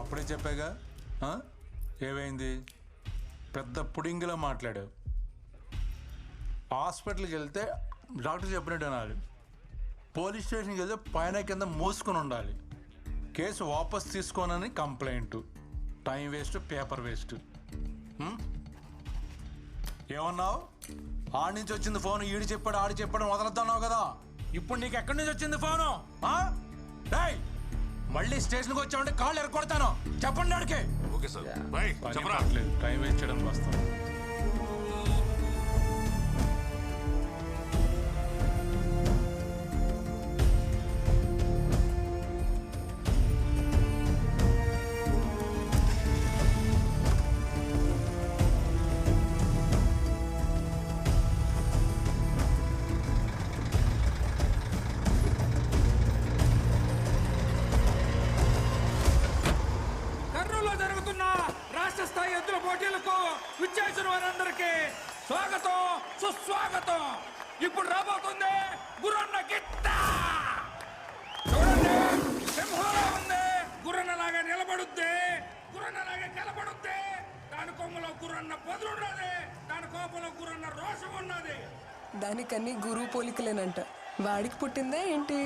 అప్పుడే చెప్పాగా ఆ? ఏమైంది? పెద్ద పుడింగిలా మాట్లాడావు. హాస్పిటల్కి వెళ్తే డాక్టర్ చెప్పినట్టు అనాలి. పోలీస్ స్టేషన్కి వెళ్తే పైన కింద మూసుకొని ఉండాలి. కేసు వాపస్ తీసుకోనని complaint. Time waste, paper waste. ఏమన్నావు? ఆడి నుంచి వచ్చింది ఫోన్. ఈడు చెప్పాడు, ఆడి చెప్పాడు, వదలొద్దన్నావు కదా. ఇప్పుడు నీకు ఎక్కడి నుంచి వచ్చింది ఫోను? మళ్ళీ స్టేషన్కి వచ్చామంటే కాళ్ళు ఎరగొడతాను. చెప్పండి ఆడికి. Okay sir. టైం వేస్ట్ చేయడానికి వస్తాను. విచ్చేసిన వారందరికీ స్వాగతం, సుస్వాగతం. ఇప్పుడు రాబోతుంది గుర్రన్న గిత్త. చూడండి, సింహంలా ఉంది. గుర్రన్నలాగా నిలబడుద్ది, గుర్రన్నలాగా నిలబడుద్ది. దాని కొమ్మలో గుర్రన్న పొదులు ఉన్నది, దాని కోపంలో గుర్రన్న రోషం ఉన్నది. దానికన్నీ గురువు పోలికలేనంట. వాడికి పుట్టిందే ఏంటి?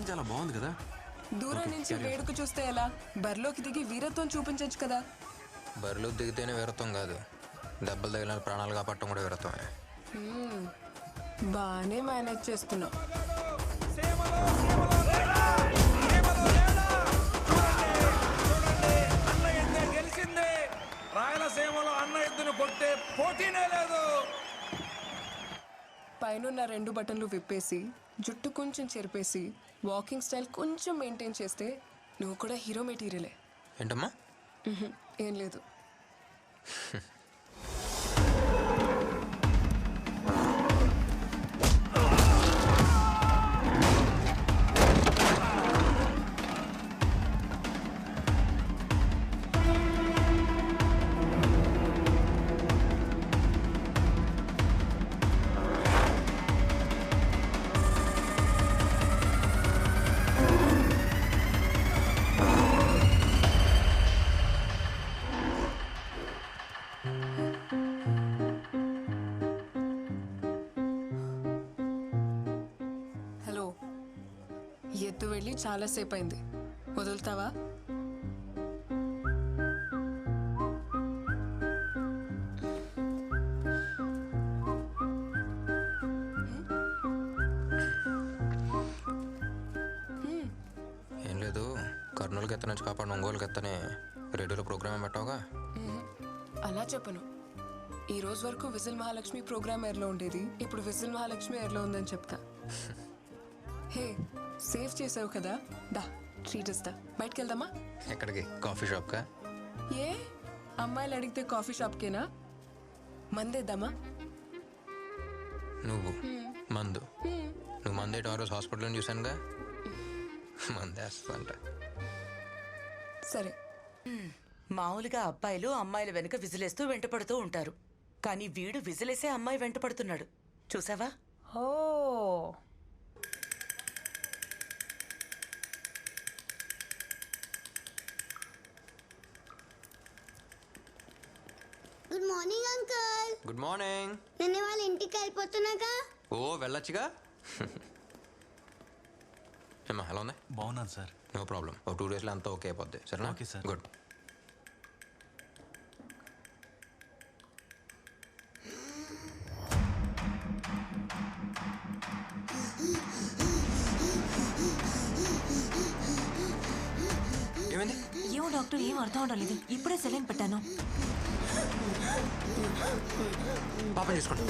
చాలా బాగుంది కదా. దూరం నుంచి వేడుక చూస్తే ఎలా? బరిలోకి దిగి వీరత్వం చూపించచ్చు కదా. బరిలో దిగితేనే వీరత్వం కాదు, దెబ్బలు తగిలిన ప్రాణాలు కాపాడటం కూడా వీరత్వమే. బాగానే మేనేజ్ చేస్తున్నావు. గెలిచింది. రాయలసీమలో అన్న ఎద్దును కొట్టే పోటీనే లేదు. పైన 2 బటన్లు విప్పేసి, జుట్టు కొంచెం చెరిపేసి, వాకింగ్ స్టైల్ కొంచెం మెయింటైన్ చేస్తే నువ్వు కూడా హీరో మెటీరియలే. ఏంటమ్మా? ఏం లేదు. ఎత్తు వెళ్ళి చాలాసేపు అయింది. వదులుతావా? ఏం లేదు, కర్నూలుకి ఎత్త నుంచి కాపాడు ఒంగోలుకి ఎత్తనే రేడియోలో ప్రోగ్రామ్ పెట్టావుగా. అలా చెప్పను. ఈ రోజు వరకు విజిల్ మహాలక్ష్మి ప్రోగ్రామ్ ఎయిర్లో ఉండేది. ఇప్పుడు విజిల్ మహాలక్ష్మి ఎయిర్లో ఉందని చెప్తా. హే, సేవ్ చేసావు కదా, దా ట్రీట్ ఇస్తా. బయటకు వెళ్దామా? ఎక్కడికి? కాఫీ షాప్కా? ఏ అమ్మాయిలు అడిగితే కాఫీ షాప్కేనా? మందేద్దామా? నువ్వు మందు? నువ్వు మందేట ఆ రోజు హాస్పిటల్లో చూసానుగా. మందేస్తా. సరే. మామూలుగా అబ్బాయిలు అమ్మాయిల వెనుక విజిలేస్తూ వెంటపడుతూ ఉంటారు. కానీ వీడు విజిలేసే అమ్మాయి వెంటపడుతున్నాడు. చూసావా? ఓ, good morning uncle. Good morning. నేను వాళ్ళ ఇంటికి వెళ్ళిపోతున్నాగా. ఓ, వెళ్ళొచ్చుగా. ఏమా ఎలా ఉంది? బాగున్నాను సార్. No problem. ఓ 2 డేస్లో అంతా ఓకే అయిపోద్ది. సరేనా? Okay sir. గుడ్. ఏమైంది? ఏమో డాక్టర్, ఏం అర్థం అవడం లేదు. ఇప్పుడే సెలైన్ పెట్టాను. పాపం చేసుకోండి.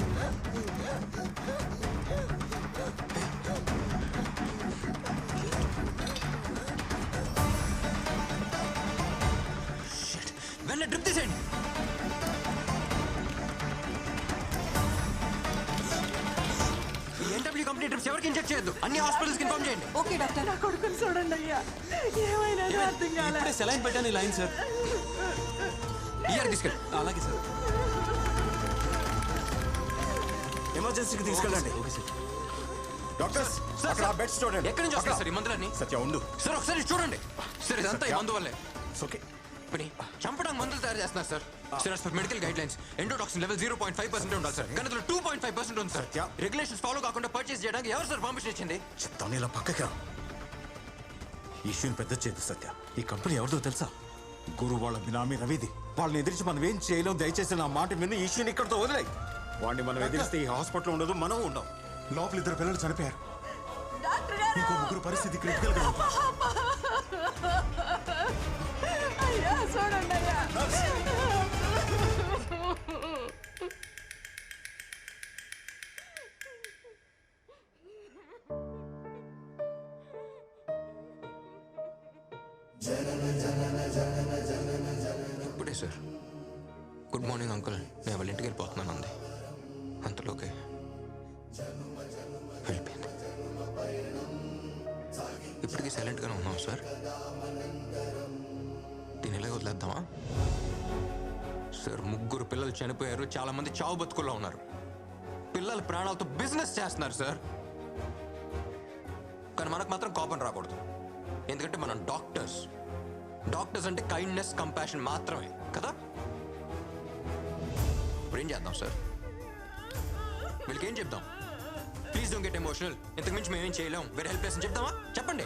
వెంటనే డ్రిప్ తీసేయండి. ఎన్డబ్ల్యూ కంపెనీ డ్రిప్స్ ఎవరికి ఇంజెక్ట్ చేయొద్దు. అన్ని హాస్పిటల్స్కి ఇన్ఫార్మ్ చేయండి. Okay doctor. నా కొడుకుని చూడండి అయ్యా, ఏమైనా అర్థం కాలే. ఇప్పుడే సెలైన్ పెట్టాను. ఈ లైన్ సార్. ఇయర్ తీసుకెళ్ళి. అలాగే సార్. ఎమర్జెన్సీకి తీసుకెళ్ళండి. Okay sir. డాక్టర్స్ అక్కడ బెడ్స్ చూడండి. ఎక్కడి నుంచి వస్తాయి సార్ ఈ మందులన్నీ? సత్య ఉండు. సార్ ఒకసారి చూడండి సార్. ఇదంతా ఈ సత్య. మందు వల్లే. ఓకే. పని చంపడానికి మందులు తయారు చేస్తున్నారు sir. Sir as per medical guide lines endotoxin level 0.5% ఉండాలి సార్. కానీ అందులో 2.5% ఉంది సార్. సత్య. రెగ్యులేషన్స్ ఫాలో కాకుండా పర్చేస్ చేయడానికి ఎవరు సార్ పర్మిషన్ ఇచ్చింది? చెప్తాను, ఇలా పక్కకి రా. ఈ ఇష్యూని పెద్ద చేయదు సత్య. ఈ కంపెనీ ఎవరిదో తెలుసా? గురు వాళ్ళ బినామీ రవిది. వాళ్ళని ఎదిరించి మనం ఏం చేయలేం. దయచేసి నా మాట విని ఈ ఇష్యూని ఇక్కడితో వదిలేయి. వాడిని మనం ఎదిరిస్తే ఈ హాస్పిటల్ ఉండదు, మనం ఉండం. లోపల 2 పిల్లలు చనిపోయారు. ఇంకో 3 పరిస్థితి క్రిటికల్ గా ఉంది. అయ్యా చూడండి అయ్యా. ఇప్పుడే సార్ గుడ్ మార్నింగ్ అంకుల్, నేను వాళ్ళ ఇంటికి వెళ్ళిపోతున్నాను అంది. అంతలోకే వెళ్ళిపోయింది. ఇప్పటికీ సైలెంట్గానే ఉన్నాం సార్. దీని ఇలాగ వదిలేద్దామా సార్? 3 పిల్లలు చనిపోయారు. చాలా మంది చావు బతుకుల్లో ఉన్నారు. పిల్లల ప్రాణాలతో బిజినెస్ చేస్తున్నారు సార్. కానీ మనకు మాత్రం కోపం రాకూడదు. ఎందుకంటే మనం డాక్టర్స్. డాక్టర్స్ అంటే కైండ్నెస్, కంపాషన్ మాత్రమే కదా. ఇప్పుడు ఏం చేద్దాం సార్? వీళ్ళకి ఏం చెప్దాం? Please don't get emotional. ఇంతకు మించి మేమేం చేయలేం, వేరే హెల్ప్ చేసి చెప్దామా? చెప్పండి.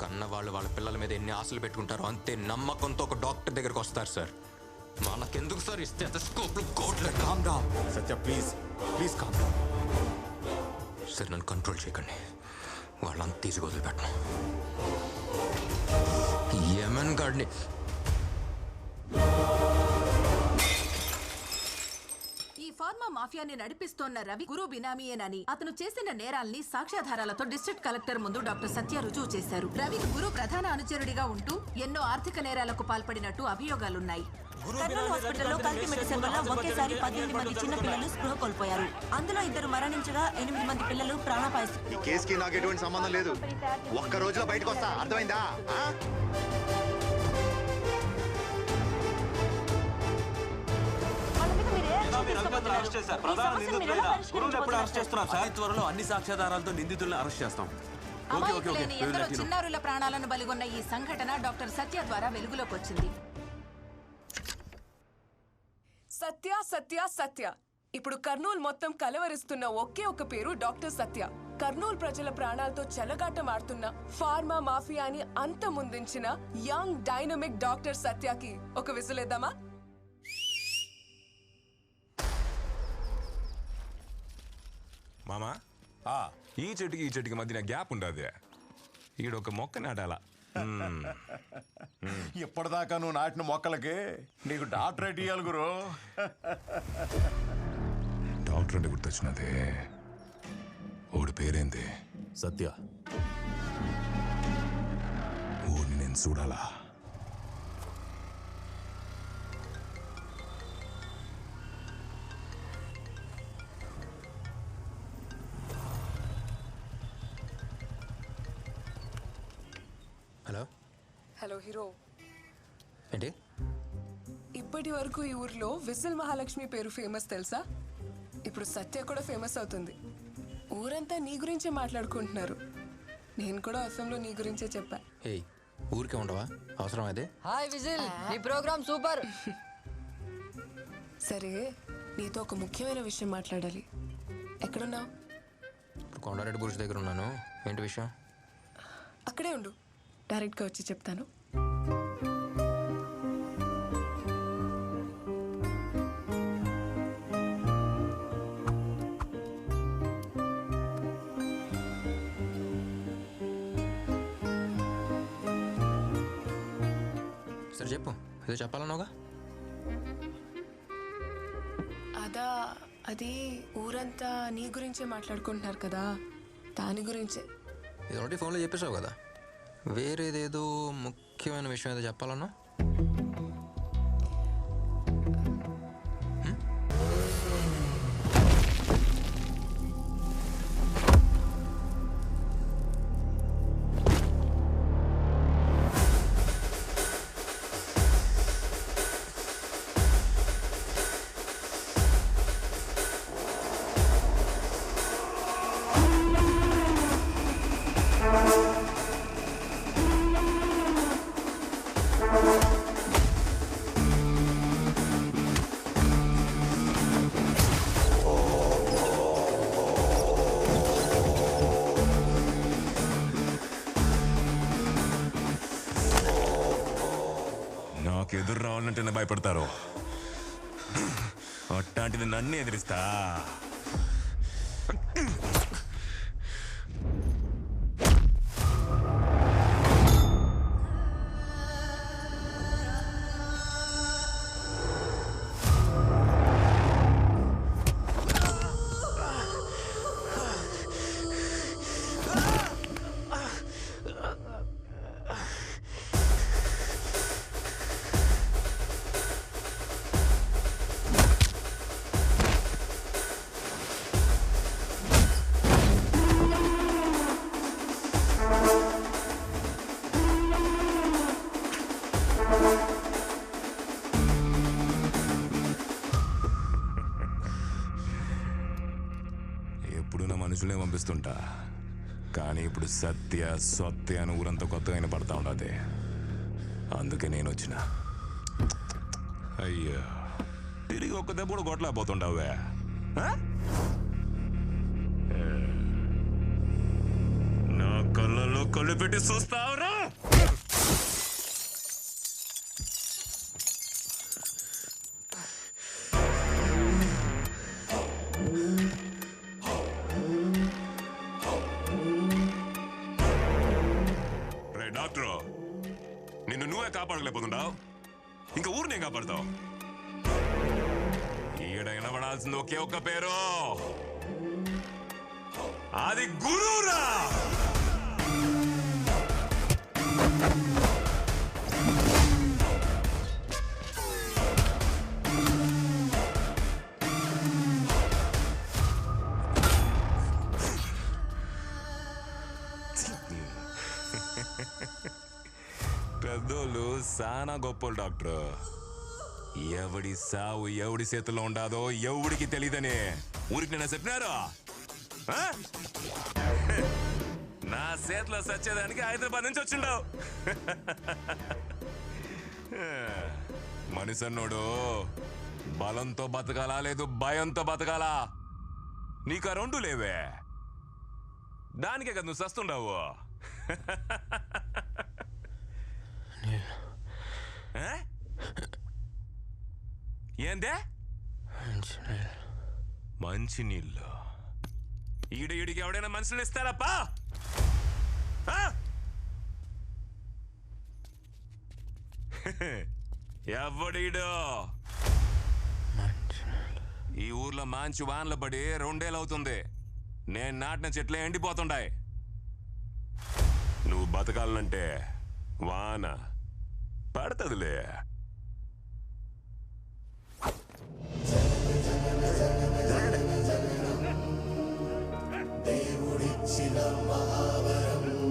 కన్న వాళ్ళు వాళ్ళ పిల్లల మీద ఎన్ని ఆశలు పెట్టుకుంటారో అంతే నమ్మకంతో ఒక డాక్టర్ దగ్గరకు వస్తారు సార్. మనకెందుకు సార్ ఇస్తే స్కోప్లు కోట్లు? Calm down Satya, please please calm down. Sir నన్ను కంట్రోల్ చేయకండి. వాళ్ళంతా తీసుకు వదిలిపెట్టను. యమన్ గాడిని ఈ ఫార్మా మాఫియాని నడిపిస్తోన్న రవి గురు బినామీయేనని, అతను చేసిన నేరాల్ని సాక్ష్యాధారాలతో డిస్ట్రిక్ట్ కలెక్టర్ ముందు డాక్టర్ సత్య రుజువు చేశారు. రవి గురు ప్రధాన అనుచరుడిగా ఉంటూ ఎన్నో ఆర్థిక నేరాలకు పాల్పడినట్టు అభియోగాలున్నాయి. కర్నూలు హాస్పిటల్లో కల్తీ మెడిసిన్ వల్ల ఒకేసారి 18 మంది చిన్న పిల్లలు స్పృహ కోల్పోయారు. అందులో 2 మరణించగా 8 మంది పిల్లలు ప్రాణాపాయ స్థితి. ఈ కేసుకి నాకు ఎటువంటి సంబంధం లేదు. ఒక్క రోజులో బయటకు వస్తా, అర్థమైందా? త్వరలో అన్ని సాక్ష్యాధారాలతో నిందితులను అరెస్ట్ చేస్తాం. అమాయకులైన ఎందరో చిన్నారుల ప్రాణాలను బలిగొన్న ఈ సంఘటన డాక్టర్ సత్య ద్వారా వెలుగులోకి వచ్చింది. సత్య సత్య సత్య. ఇప్పుడు కర్నూలు మొత్తం కలవరిస్తున్న ఒకే ఒక పేరు డాక్టర్ సత్య. కర్నూలు ప్రజల ప్రాణాలతో చెలగాటమాడుతున్న ఫార్మా మాఫియాని అంతమొందించిన యంగ్ డైనమిక్ డాక్టర్ సత్యకి ఒక విసులేద్దామా? మామా, ఈ చెట్టుకి మధ్యన గ్యాప్ ఉండదు. ఈడొక మొక్క నాటాలా. ఇప్పటిదాకా నువ్వు నాటిన మొక్కలకి నీకు డాక్టరేట్ ఇయ్యాలి గురు. డాక్టర్ అంటే గుర్తొచ్చినదే. ఓడి పేరేంది? సత్య. ఊరిని నేను చూడాలా. Hello hello hero. ఏంటి? ఇప్పటి వరకు ఈ ఊర్లో విజిల్ మహాలక్ష్మి పేరు ఫేమస్ తెలుసా? ఇప్పుడు సత్య కూడా ఫేమస్ అవుతుంది. ఊరంతా నీ గురించే మాట్లాడుకుంటున్నారు. నేను కూడా అసెంబ్లీలో నీ గురించే చెప్పా. ఏయ్, ఊరికే ఉండవా? అవసరం అదే. హాయ్ విజిల్, నీ ప్రోగ్రామ్ సూపర్. సరే, నీతో ఒక ముఖ్యమైన విషయం మాట్లాడాలి. ఎక్కడున్నావు? ఇప్పుడు కొండారెడ్డి బురుష్ దగ్గర ఉన్నాను. ఏంటి విషయం? అక్కడే ఉండు, డైరెక్ట్గా వచ్చి చెప్తాను. సరే చెప్పు, ఏదో చెప్పాలన్నావుగా. అదా అది ఊరంతా నీ గురించే మాట్లాడుకుంటున్నారు కదా, దాని గురించే. ఇది ఒకటి ఫోన్లో చెప్పేసావు కదా, వేరేదేదో ముఖ్యమైన విషయం ఏదో చెప్పాలన్నా? నాకు ఎదురు రావాలంటేనే భయపడతారు, అట్లాంటిది నన్ను ఎదిరిస్తా. ఎప్పుడు నా మనుషులే పంపిస్తుంటా, కానీ ఇప్పుడు సత్య సత్య అని ఊరంతా కొత్తగా అయిన పడతా ఉండదు. అందుకే నేను వచ్చిన. అయ్యో, తిరిగి ఒక్క దెబ్బ కూడా కొట్టలేకపోతుండవే. నా కళ్ళలో కళ్ళు పెట్టి చూస్తావురా? డాక్టర్, నిన్ను నువ్వే కాపాడలేకపోతున్నావు, ఇంకా ఊరినే కాపాడుతావు. ఈడ వినబడాల్సింది ఒకే ఒక్క పేరు, అది గురువురా. పెద్దోళ్ళు సానా గొప్పలు డాక్టర్. ఎవడి సావు ఎవడి చేతుల్లో ఉండాదో ఎవడికి తెలియదని ఊరికి నేను చెప్పినారు. నా చేతిలో సచ్చేదానికి హైదరాబాద్ నుంచి వచ్చిండావు. మనిషన్నోడు బలంతో బతకాలా లేదు భయంతో బతకాలా, నీకు ఆ రెండు లేవే. దానికే కదా నువ్వు సస్తుండవు. ఏందే మంచి నీళ్ళు? ఈడికి ఎవడైనా మనుషులు ఇస్తారప్పా? ఎవడీడు? ఈ ఊర్లో మంచి వానలు పడి 2 ఏళ్ళు అవుతుంది. నేను నాటిన చెట్లే ఎండిపోతుండాయి. నువ్వు బతకాలంటే వాన పడతదిలే. దేవుడిచ్చిన మహావరం,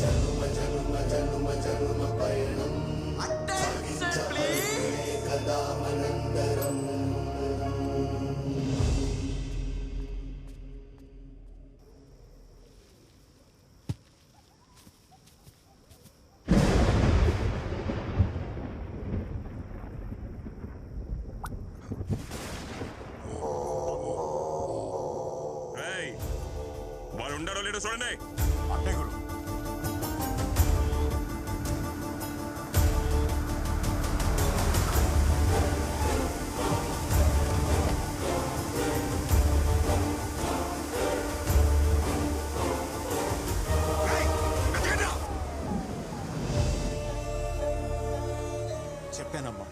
జన్మ జన్మ జన్మ జన్మ పయనం కదా మనందరం. వాడు ఉండారో లేడో చూడండి. అంటే గురు చెప్పానమ్మా,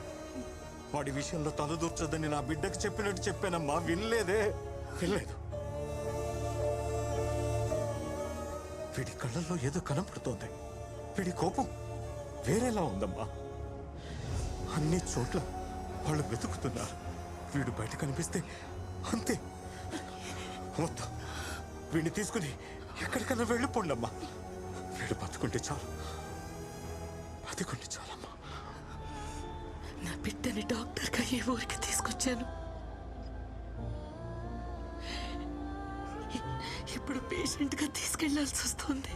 వాడి విషయంలో తలదూర్చొద్దని నా బిడ్డకు చెప్పినట్టు చెప్పానమ్మా, వినలేదే, వినలేదు. వీడి కళ్ళల్లో ఏదో కనపడుతోంది. వీడి కోపం వేరేలా ఉందమ్మా. అన్ని చోట్ల వాళ్ళు వెతుకుతున్నారు. వీడు బయట కనిపిస్తే అంతే. వద్దు, వీడిని తీసుకుని ఎక్కడికన్నా వెళ్ళిపోండమ్మా. వీడు బతుకుంటే చాలు, బతుకుంటే చాలమ్మా. నా బిడ్డని డాక్టర్గా ఈ ఊరికి తీసుకొచ్చాను. ఇప్పుడు పేషెంట్గా తీసుకెళ్లాల్సి వస్తుంది.